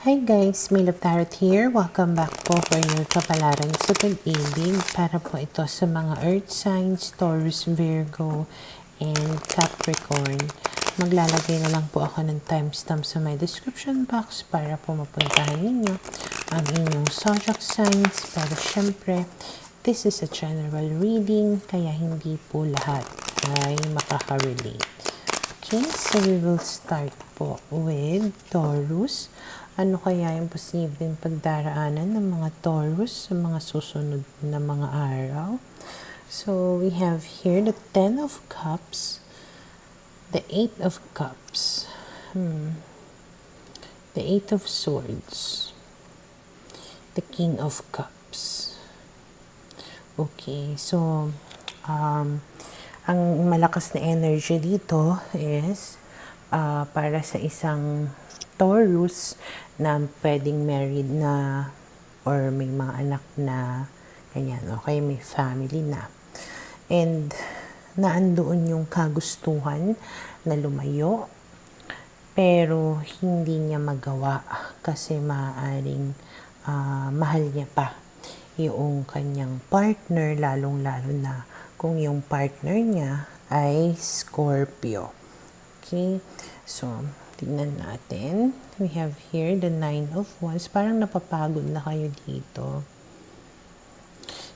Hi guys, Milo Tarot here. Welcome back po for your kapalaran sa pag-ibig para po ito sa mga Earth signs, Taurus, Virgo, and Capricorn. Maglalagay na lang po ako ng timestamp sa my description box para po mapuntahan ninyo ang inyong zodiac signs. Pero syempre, this is a general reading kaya hindi po lahat ay makaka-relate. Okay, so we will start po with Taurus. Ano kaya yung posibleng pagdaraanan ng mga Taurus sa mga susunod na mga araw? So, we have here the 10 of Cups, the 8 of Cups, the 8 of Swords, the King of Cups. Okay, so, ang malakas na energy dito is para sa isang Taurus na pwedeng married na or may mga anak na ganyan, okay, may family na. And naandoon yung kagustuhan na lumayo pero hindi niya magawa kasi maaaring mahal niya pa yung kanyang partner, lalong-lalo na kung yung partner niya ay Scorpio. Okay, so tignan natin. We have here the 9 of Wands. Parang napapagod na kayo dito.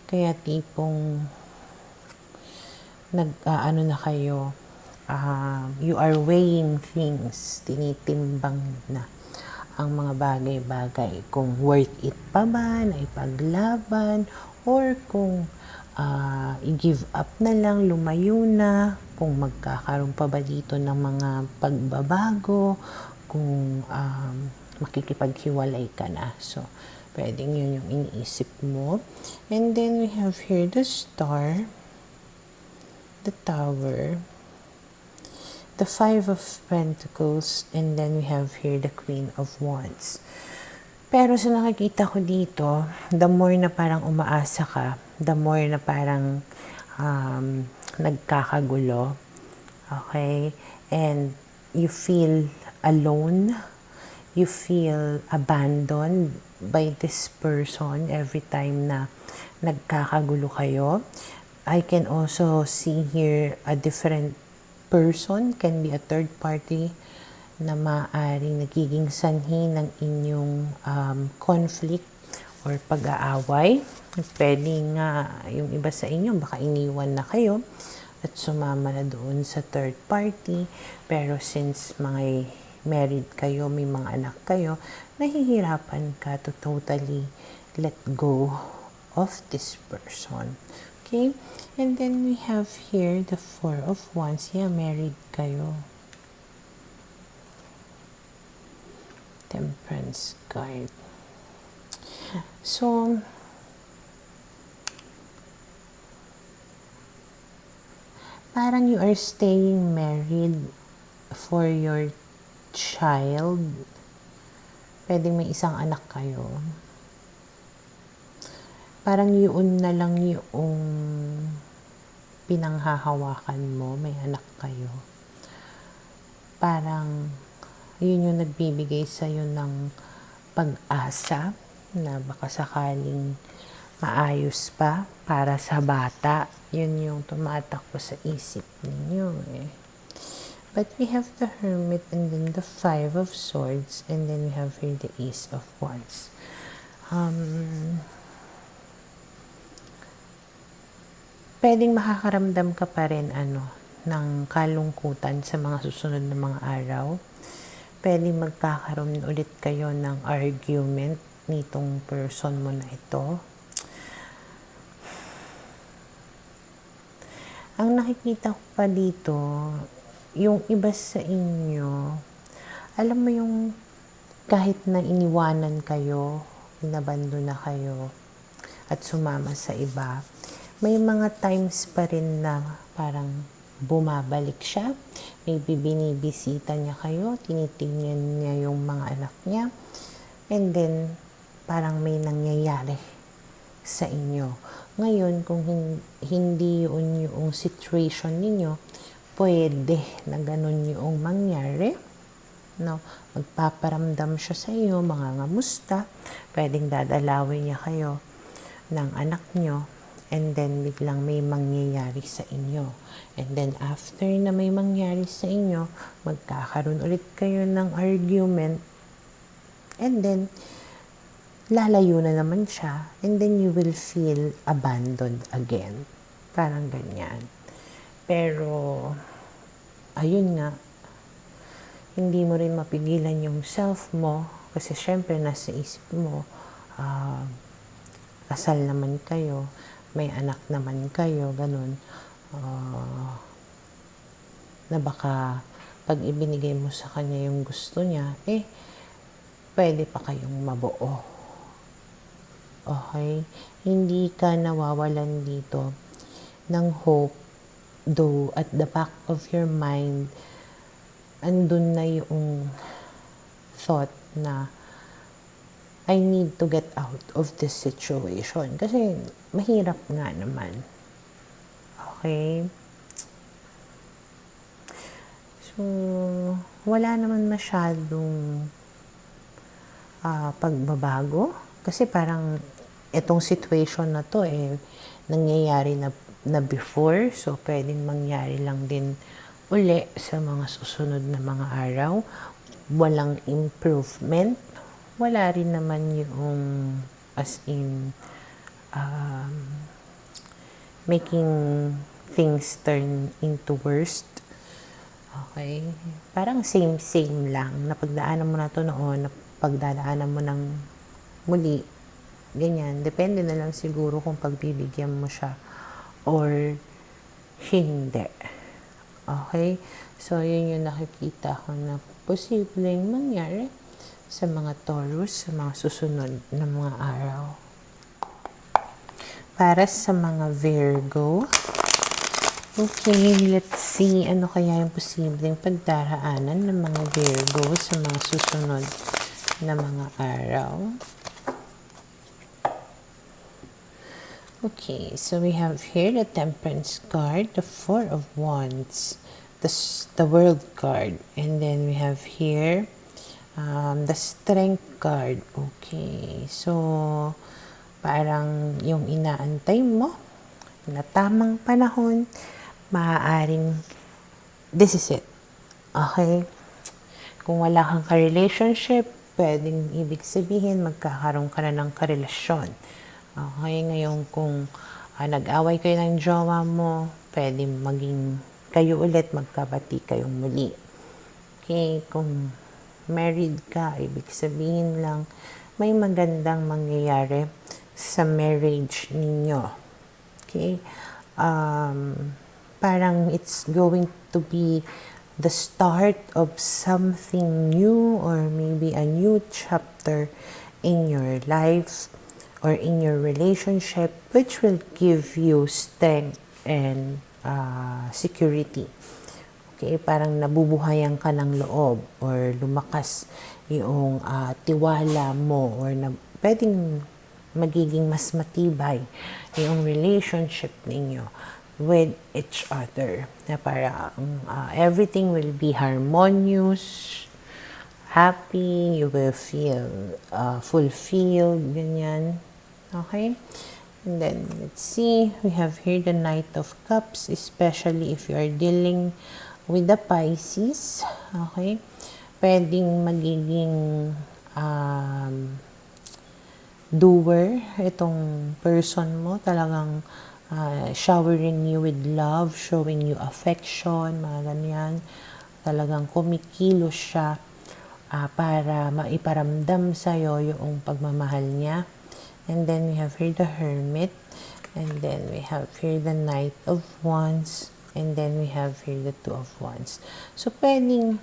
Kaya tipong nag-ano na kayo. You are weighing things. Tinitimbang na ang mga bagay-bagay. Kung worth it pa ba na ipaglaban or kung i-give up na lang, lumayo na, kung magkakaroon pa ba dito ng mga pagbabago, kung makikipaghiwalay ka na. So, pwedeng yun yung iniisip mo. And then we have here the Star, the Tower, the 5 of Pentacles, and then we have here the Queen of Wands. Pero sa nakikita ko dito, the more na parang umaasa ka, the more na parang nagkakagulo, okay? And you feel alone, you feel abandoned by this person every time na nagkakagulo kayo. I can also see here a different person, can be a third party, na maaaring nagiging sanhi ng inyong conflict or pag-aaway. Pwede nga yung iba sa inyo, baka iniwan na kayo at sumama na doon sa third party. Pero since mga married kayo, may mga anak kayo, nahihirapan ka to totally let go of this person. Okay? And then we have here the 4 of Wands. Yeah, married kayo. Temperance card. So, parang you are staying married for your child. Pwedeng may isang anak kayo. Parang yun na lang yung pinanghahawakan mo, may anak kayo. Parang yun yung nagbibigay sa'yo ng pag-asa na baka sakaling maayos pa para sa bata. Yun yung tumatakbo sa isip ninyo eh. But we have the Hermit and then the 5 of Swords and then we have here the Ace of Wands. Pwedeng makakaramdam ka pa rin ng kalungkutan sa mga susunod na mga araw. Pwedeng magkakaroon ulit kayo ng argument nitong person mo na ito. Ang nakikita ko pa dito, yung iba sa inyo, alam mo yung kahit na iniwanan kayo, inabando na kayo, at sumama sa iba, may mga times pa rin na parang bumabalik siya. Maybe binibisita niya kayo, tinitingnan niya yung mga anak niya, and then parang may nangyayari sa inyo. Ngayon, kung hindi yun yung situation ninyo, pwede na ganun yung mangyari. no? Magpaparamdam siya sa iyo, mangangamusta, pwedeng dadalawin niya kayo ng anak nyo, and then biglang may mangyayari sa inyo. And then after na may mangyari sa inyo, magkakaroon ulit kayo ng argument, and then lalayo na naman siya, and then you will feel abandoned again. Parang ganyan. Pero, ayun nga, hindi mo rin mapigilan yung self mo, kasi syempre nasa isip mo, kasal naman kayo, may anak naman kayo, ganun. Na baka pag ibinigay mo sa kanya yung gusto niya, pwede pa kayong mabuo. Okay? Hindi ka nawawalan dito ng hope, though at the back of your mind, andun na yung thought na I need to get out of this situation. Kasi mahirap nga naman. Okay? So, wala naman masyadong pagbabago. Kasi parang itong situation na to nangyayari na before. So, pwedeng mangyari lang din uli sa mga susunod na mga araw. Walang improvement. Wala rin naman yung as in making things turn into worst. Okay? Parang same lang. Napagdaanan mo na to noon, napagdadaanan mo ng muli. Ganyan. Depende na lang siguro kung pagbibigyan mo siya or hindi. Okay? So, yun yung nakikita ko na posibleng mangyari sa mga Taurus, sa mga susunod na mga araw. Para sa mga Virgo, okay, let's see ano kaya yung posibleng pagdaraanan ng mga Virgo sa mga susunod na mga araw. Okay, so we have here the Temperance card, the Four of Wands, the World card, and then we have here the Strength card. Okay, so parang yung inaantay mo na tamang panahon, maaaring this is it. Okay? Kung wala kang ka-relationship, pwedeng ibig sabihin magkakaroon ka na ng karelasyon. Okay, ngayon kung nag-away kayo ng jowa mo, pwede maging kayo ulit, magkabati kayong muli. Okay, kung married ka, ibig sabihin lang, may magandang mangyayari sa marriage ninyo. Okay, parang it's going to be the start of something new or maybe a new chapter in your life or in your relationship, which will give you strength and security. Okay, parang nabubuhayan ka ng loob or lumakas yung tiwala mo or pwedeng magiging mas matibay yung relationship ninyo with each other. Na parang everything will be harmonious, happy, you will feel fulfilled, ganyan. Okay? And then, let's see, we have here the Knight of Cups, especially if you are dealing with the Pisces. Okay? Pwedeng magiging doer itong person mo. Talagang showering you with love, showing you affection, mga ganyan. Talagang kumikilos siya para maiparamdam sa'yo yung pagmamahal niya. And then we have here the Hermit. And then we have here the Knight of Wands. And then we have here the Two of Wands. So, pwedeng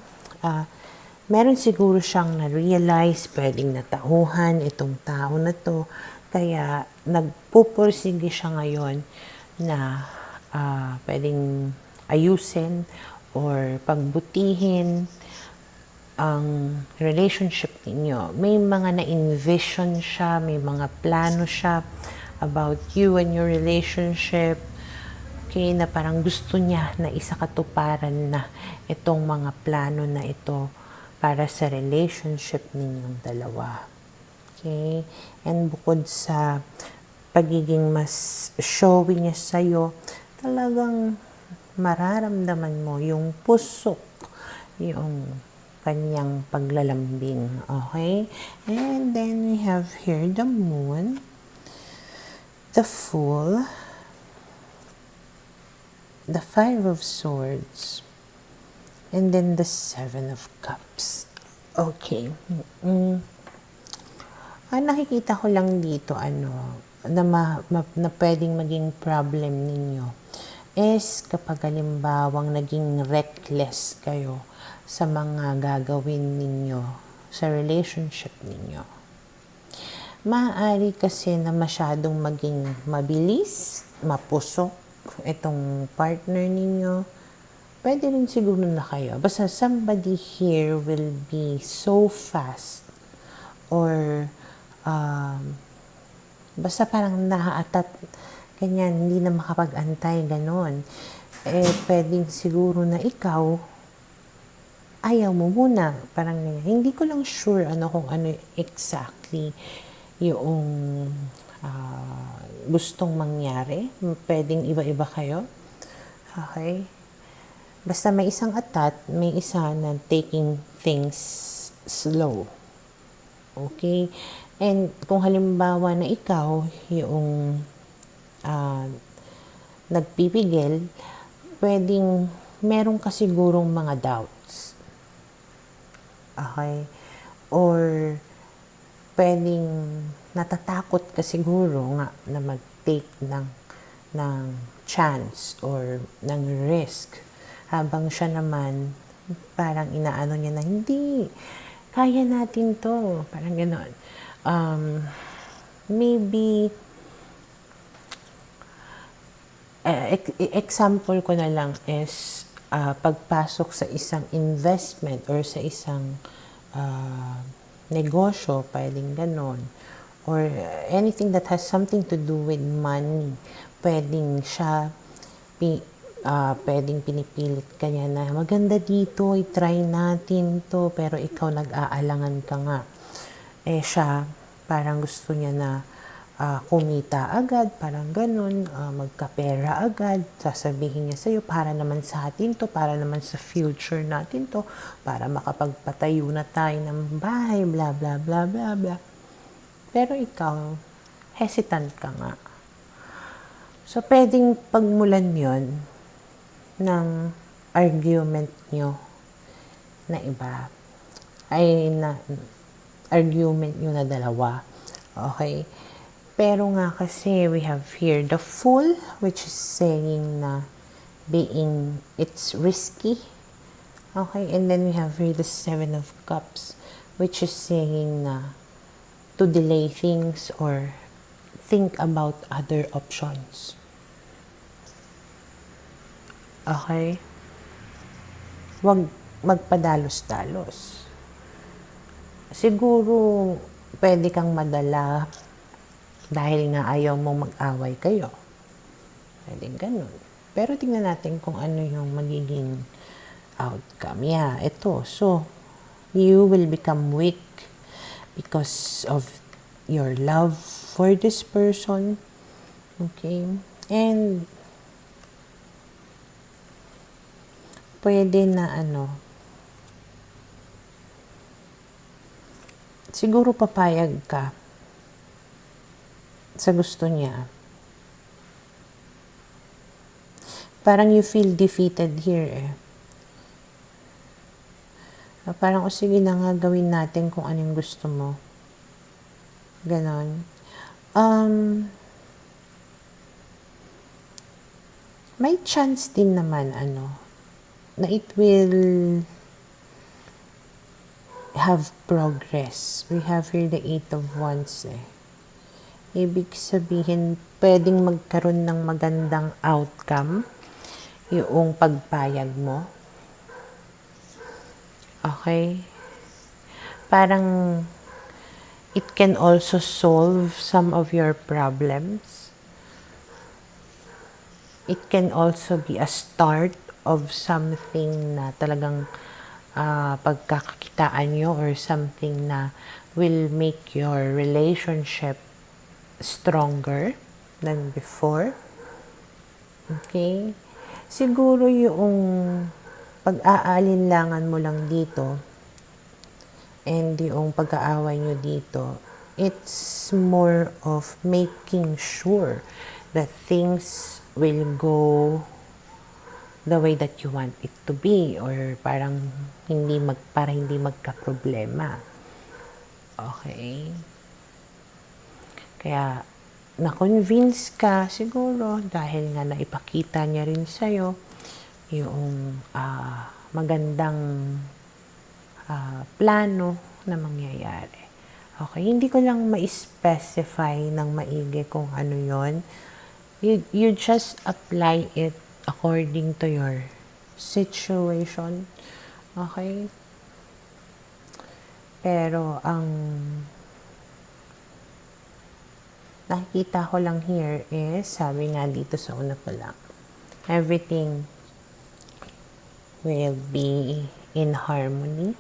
meron siguro siyang na-realize, pwedeng natauhan itong tao na to. Kaya, nagpupursige siya ngayon na pwedeng ayusin or pagbutihin ang relationship ninyo. May mga na-envision siya, may mga plano siya about you and your relationship. Okay, na parang gusto niya na isakatuparan na itong mga plano na ito. para sa relationship ninyong dalawa. Okay? And bukod sa pagiging mas showy niya sa'yo, talagang mararamdaman mo yung pusok, yung kanyang paglalambing. Okay? And then we have here the moon, the Fool, the Five of Swords, and then the Seven of Cups. Okay. Nakikita ko lang dito, na pwedeng maging problem ninyo is kapag halimbawang naging reckless kayo sa mga gagawin ninyo sa relationship ninyo. Maaari kasi na masyadong maging mabilis, mapusok itong partner ninyo. Pwede rin siguro na kayo. Basta somebody here will be so fast or basta parang naaatat, ganyan, hindi na makapag-antay, ganon. Pwedeng siguro na ikaw, ayaw mo muna, parang ganyan. Hindi ko lang sure kung ano exactly yung gustong mangyari. Pwedeng iba-iba kayo. Okay? Basta may isang atat, may isa na taking things slow. Okay? And kung halimbawa na ikaw yung nagpipigil, pwedeng meron ka sigurong mga doubts. Okay? Or pwedeng natatakot ka siguro nga na mag-take ng chance or ng risk. Habang siya naman, parang inaano niya na, hindi, kaya natin to. Parang gano'n. Maybe, example ko na lang is, pagpasok sa isang investment or sa isang negosyo, pwedeng gano'n. Or anything that has something to do with money, pwedeng siya, pwedeng pinipilit ka niya na maganda dito, i-try natin to, pero ikaw nag-aalangan ka nga. Siya, parang gusto niya na kumita agad, parang ganun, magkapera agad, sasabihin niya sa'yo, para naman sa atin to, para naman sa future natin to, para makapagpatayo na tayo ng bahay, bla bla bla bla bla. Pero ikaw, hesitant ka nga. So, pwedeng pagmulan yon ng argument nyo na iba, argument nyo na dalawa. Okay? Pero nga kasi we have here the Fool, which is saying na it's risky. Okay? And then we have here the Seven of Cups, which is saying na to delay things or think about other options. Okay? Huwag magpadalos-dalos. Siguro, pwede kang madala dahil nga ayaw mong mag-away kayo. Pwede ganun. Pero tingnan natin kung ano yung magiging outcome. Yeah, ito. So, you will become weak because of your love for this person. Okay? And pwede na siguro papayag ka sa gusto niya. Parang you feel defeated here Parang, sige na nga, gawin natin kung anong gusto mo. Ganon. May chance din naman, na it will have progress. We have here the Eight of Wands Ibig sabihin, pwedeng magkaroon ng magandang outcome yung pagpayag mo. Okay? Parang it can also solve some of your problems. It can also be a start of something na talagang pagkakakitaan nyo or something na will make your relationship stronger than before. Okay? Siguro yung pag-aalinlangan mo lang dito and yung pag-aaway nyo dito, it's more of making sure that things will go the way that you want it to be, or parang para hindi magka-problema. Okay? Kaya na-convince ka siguro dahil nga naipakita niya rin sa'yo yung magandang plano na mangyayari. Okay, hindi ko lang ma-specify ng maigi kung ano yon. You just apply it according to your situation. Okay? Pero ang nakikita ko lang here is, sabi nga dito sa una pa lang, everything will be in harmony.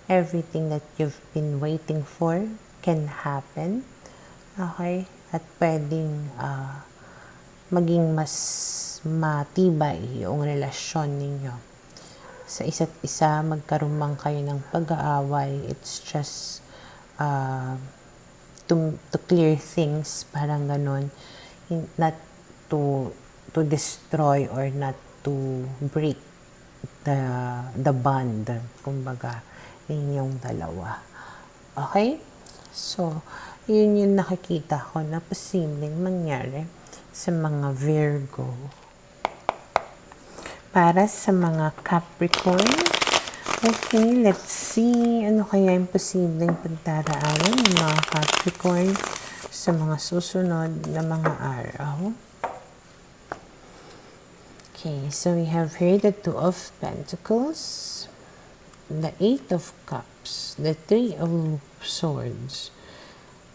Everything that you've been waiting for can happen. Okay? At pwedeng maging mas matibay yung relasyon ninyo. Sa isa't isa, magkaroon man kayo ng pag-aaway. It's just to clear things, parang ganon. Not to destroy or not to break the bond, kumbaga, ninyong dalawa. Okay? So, yun yung nakikita ko na posibleng mangyari sa mga Virgo. Para sa mga Capricorn, okay, let's see, ano kaya yung posibleng pagdaraanan ng mga Capricorn sa mga susunod na mga araw. Okay, so we have here the Two of Pentacles, the Eight of Cups, the Three of Swords,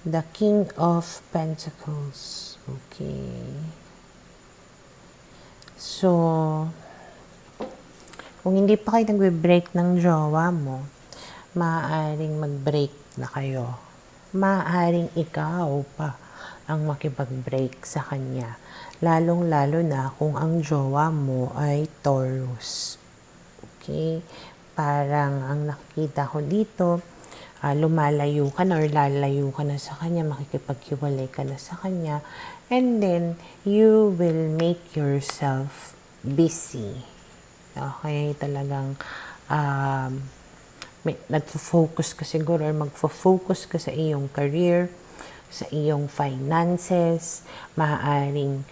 the King of Pentacles. Okay. So, kung hindi pa kayo nagbe-break ng jowa mo, maaaring mag-break na kayo. Maaaring ikaw pa ang makipag-break sa kanya. Lalong-lalo na kung ang jowa mo ay Taurus. Okay? Parang ang nakikita ko dito, lumalayo ka na or lalayo ka na sa kanya, makikipaghiwalay ka na sa kanya, and then you will make yourself busy. Okay? Talagang nagfo-focus ka siguro or magfo-focus ka sa iyong career, sa iyong finances, maaaring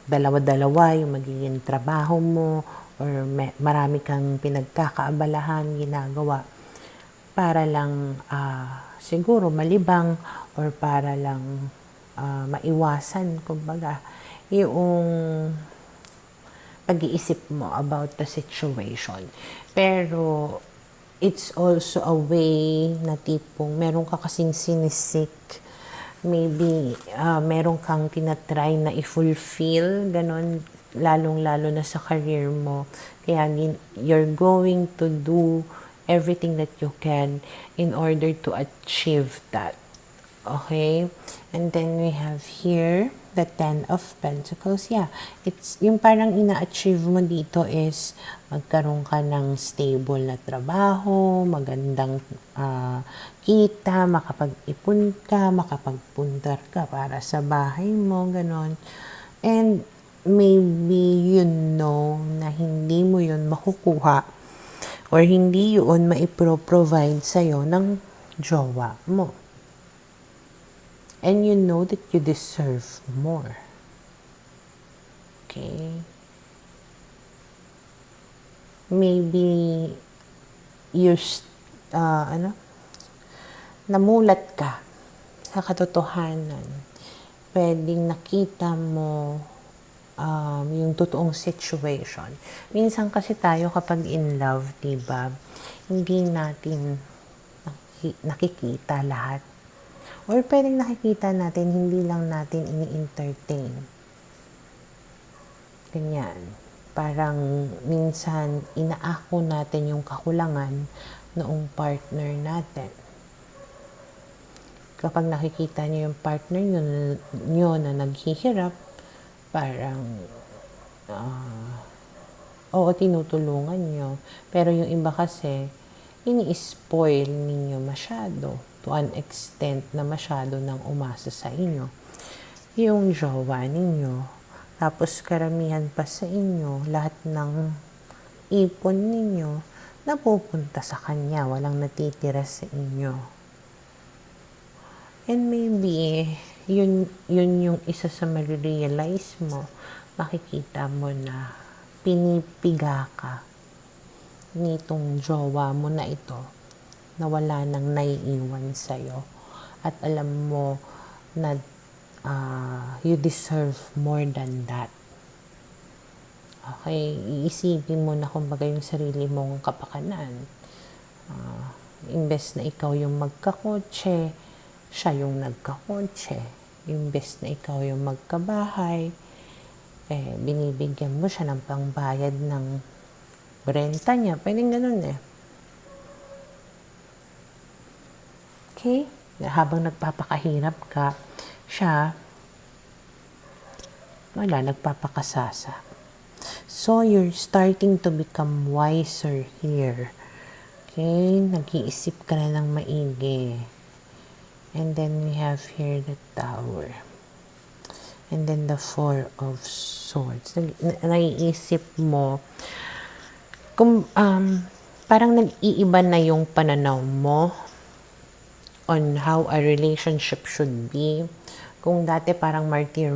dalawa-dalawa yung magiging trabaho mo, or marami kang pinagkakaabalahan, ginagawa para lang siguro malibang or para lang maiwasan, kumbaga, yung pag-iisip mo about the situation. Pero it's also a way na tipong meron ka kasing sinisik, maybe meron kang tinatry na i-fulfill, ganon, lalong-lalo na sa career mo. Kaya you're going to do everything that you can in order to achieve that. Okay? And then we have here the Ten of Pentacles. Yeah, it's yung parang ina-achieve mo dito is magkaroon ka ng stable na trabaho, magandang kita, makapag-ipon ka, makapagpundar ka para sa bahay mo, ganon. And maybe you know na hindi mo yun makukuha or hindi yun maipro-provide sa'yo ng jowa mo. And you know that you deserve more. Okay? Maybe you're, namulat ka sa katotohanan. Pwedeng nakita mo yung totoong situation. Minsan kasi tayo kapag in love, diba, hindi natin nakikita lahat. Or pwedeng nakikita natin, hindi lang natin ini-entertain. Ganyan. Parang minsan inaako natin yung kakulangan noong partner natin. Kapag nakikita niyo yung partner nyo na naghihirap, parang oo, tinutulungan nyo. Pero yung iba kasi, ini-spoil ninyo masyado to an extent na masyado nang umasa sa inyo. Yung jowa ninyo. Tapos karamihan pa sa inyo, lahat ng ipon ninyo napupunta sa kanya, walang natitira sa inyo. And maybe, yun yung isa sa marirealize mo, makikita mo na pinipiga ka nitong jowa mo na ito na wala nang naiiwan sa'yo. At alam mo na you deserve more than that. Okay, iisipin mo na kumbaga yung sarili mong kapakanan. Imbes na ikaw yung magkakotse, siya yung nagkakotse. Imbes na ikaw yung magkabahay, binibigyan mo siya ng pangbayad ng renta niya. Pwedeng ganun eh. Okay? Habang nagpapakahirap ka, siya, wala, nagpapakasasa. So, you're starting to become wiser here. Okay? Nag-iisip ka na ng maigi. And then we have here the Tower. And then the Four of Swords. Naiisip mo, parang nag-iiba na yung pananaw mo on how a relationship should be. Kung dati parang martyr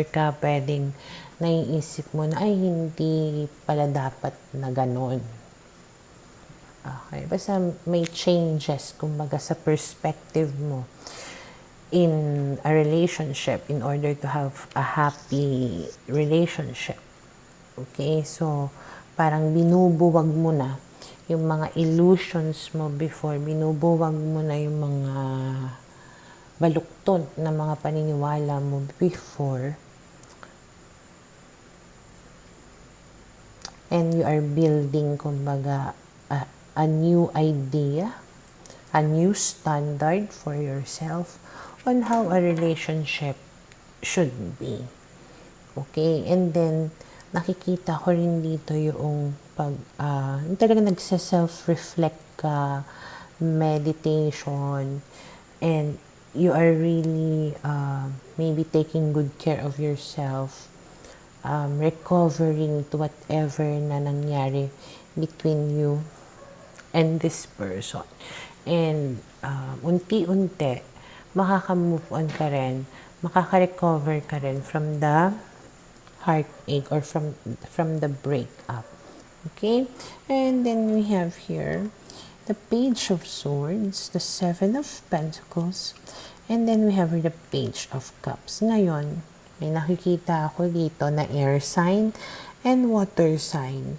ka, pwedeng naiisip mo na, ay, hindi pala dapat na ganon. Okay, basta may changes, kumbaga sa perspective mo in a relationship in order to have a happy relationship. Okay, so parang binubuwag mo na yung mga illusions mo before, binubuwag mo na yung mga baluktot na mga paniniwala mo before, and you are building, kumbaga, a new idea, a new standard for yourself on how a relationship should be. Okay? And then, nakikita ko rin dito yung talagang nagsa-self-reflect ka, meditation, and you are really maybe taking good care of yourself, recovering to whatever na nangyari between you and this person. And unti-unti, makaka-move on ka rin, makaka-recover ka rin from the heartache or from the breakup. Okay? And then we have here the Page of Swords, the Seven of Pentacles, and then we have the Page of Cups. Ngayon, may nakikita ako dito na air sign and water sign.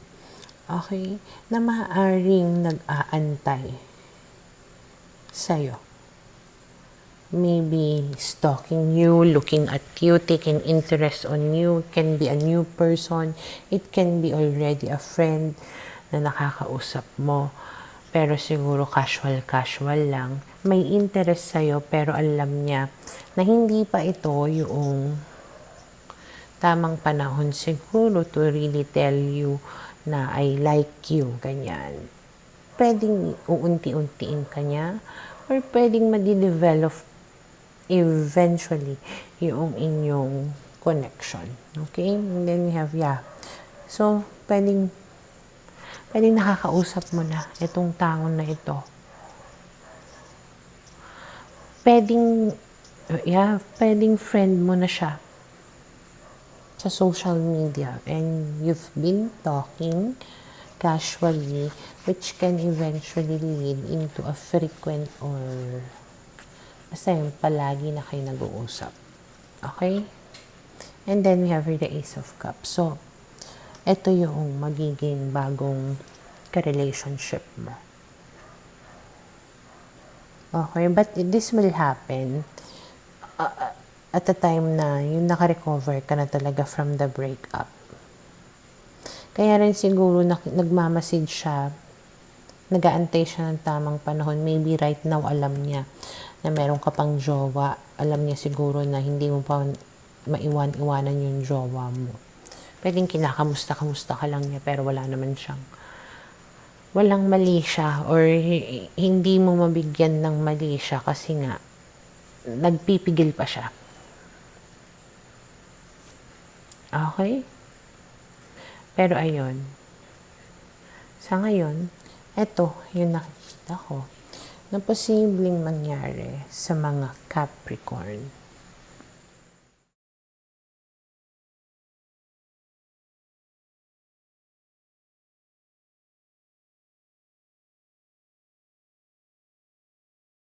Okay? Na maaaring nag-aantay sa'yo. Maybe stalking you, looking at you, taking interest on you. It can be a new person. It can be already a friend na nakakausap mo. Pero siguro casual lang. May interest sa'yo pero alam niya na hindi pa ito yung tamang panahon siguro to really tell you na I like you, ganyan. Pwedeng uunti-untiin ka niya or pwedeng madi-develop eventually yung inyong connection. Okay? And then we have, so, pwedeng nakakausap mo na itong taon na ito. Pwedeng friend mo na siya sa social media and you've been talking casually, which can eventually lead into a frequent or basta yung palagi na kayo nag-uusap. Okay? And then we have the Ace of Cups. So, ito yung magiging bagong ka-relationship mo. Okay, but this will happen at the time na yung naka-recover ka na talaga from the breakup. Kaya rin siguro nagmamasid siya, nag-aantay siya ng tamang panahon. Maybe right now alam niya na meron ka pang jowa. Alam niya siguro na hindi mo pa maiwan-iwanan yung jowa mo. Pwedeng kinakamusta-kamusta ka lang niya pero walang mali siya or hindi mo mabigyan ng mali siya kasi nga nagpipigil pa siya. Okay? Pero ayun, sa ngayon, eto yung nakikita ko na posibleng mangyari sa mga Capricorn.